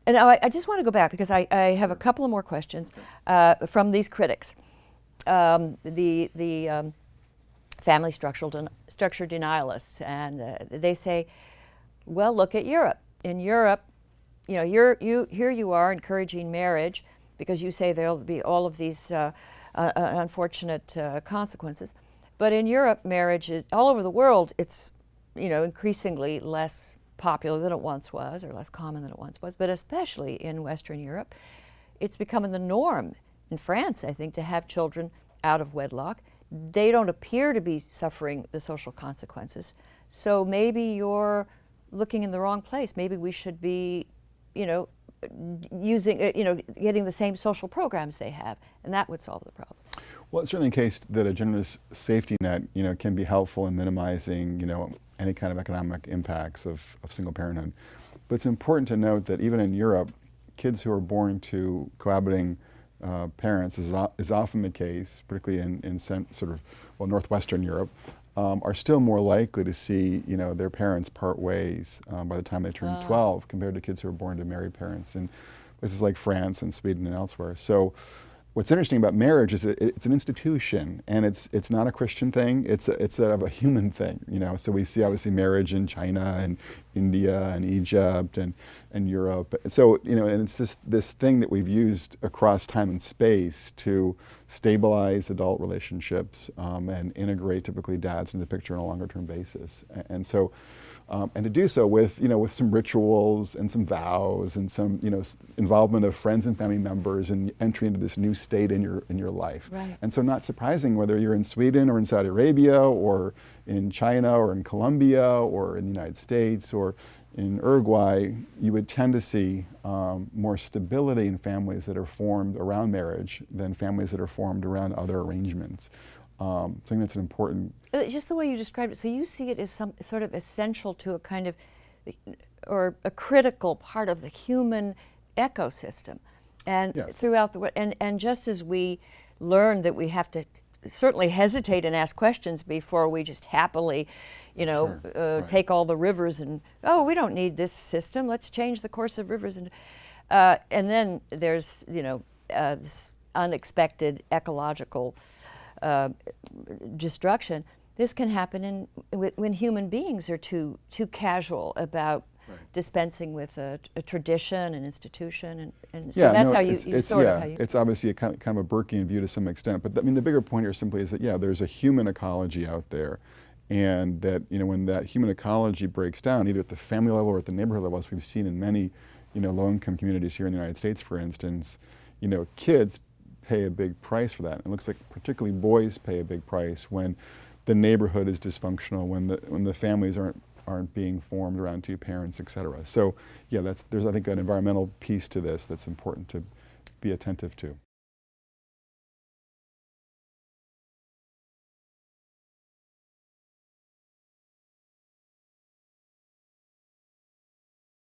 And I just want to go back because I have a couple of more questions from these critics. The family structure denialists, and they say, well, look at Europe. In Europe, you know, here you are encouraging marriage because you say there'll be all of these unfortunate consequences. But in Europe, marriage is, all over the world, it's, you know, increasingly less popular than it once was, or less common than it once was, but especially in Western Europe, it's becoming the norm. In France, I think, to have children out of wedlock. They don't appear to be suffering the social consequences. So maybe you're looking in the wrong place. Maybe we should be, you know, using, you know, getting the same social programs they have, and that would solve the problem. Well, it's certainly the case that a generous safety net, you know, can be helpful in minimizing, you know, any kind of economic impacts of single parenthood. But it's important to note that even in Europe, kids who are born to cohabiting parents, is often the case, particularly in sort of, well, northwestern Europe, are still more likely to see, you know, their parents part ways by the time they turn 12 compared to kids who are born to married parents in places like France and Sweden and elsewhere. So what's interesting about marriage is it's an institution, and it's not a Christian thing. It's a human thing, you know. So we see obviously marriage in China and India and Egypt and Europe. So, you know, and it's this thing that we've used across time and space to stabilize adult relationships and integrate typically dads in the picture on a longer term basis. And so, and to do so with, you know, with some rituals and some vows and some, you know, involvement of friends and family members and entry into this new state in your life. Right. And so not surprising whether you're in Sweden or in Saudi Arabia or in China or in Colombia or in the United States or in Uruguay, you would tend to see more stability in families that are formed around marriage than families that are formed around other arrangements. I think that's an important... Just the way you described it, so you see it as some sort of essential to a kind of, or a critical part of the human ecosystem. And yes. throughout the, and just as we learn that we have to certainly hesitate and ask questions before we just happily, you know, sure. Right. take all the rivers and, oh, we don't need this system, let's change the course of rivers. And then there's, you know, this unexpected ecological destruction. This can happen when human beings are too casual about dispensing with a tradition, an institution, and so that's how you sort of how you... It's obviously a kind of a Burkean view to some extent, but I mean the bigger point here simply is that there's a human ecology out there, and that, you know, when that human ecology breaks down, either at the family level or at the neighborhood level, as we've seen in many, you know, low-income communities here in the United States, for instance, you know, kids pay a big price for that. And it looks like particularly boys pay a big price when the neighborhood is dysfunctional, when the families aren't being formed around two parents, et cetera. So yeah, there's I think an environmental piece to this that's important to be attentive to.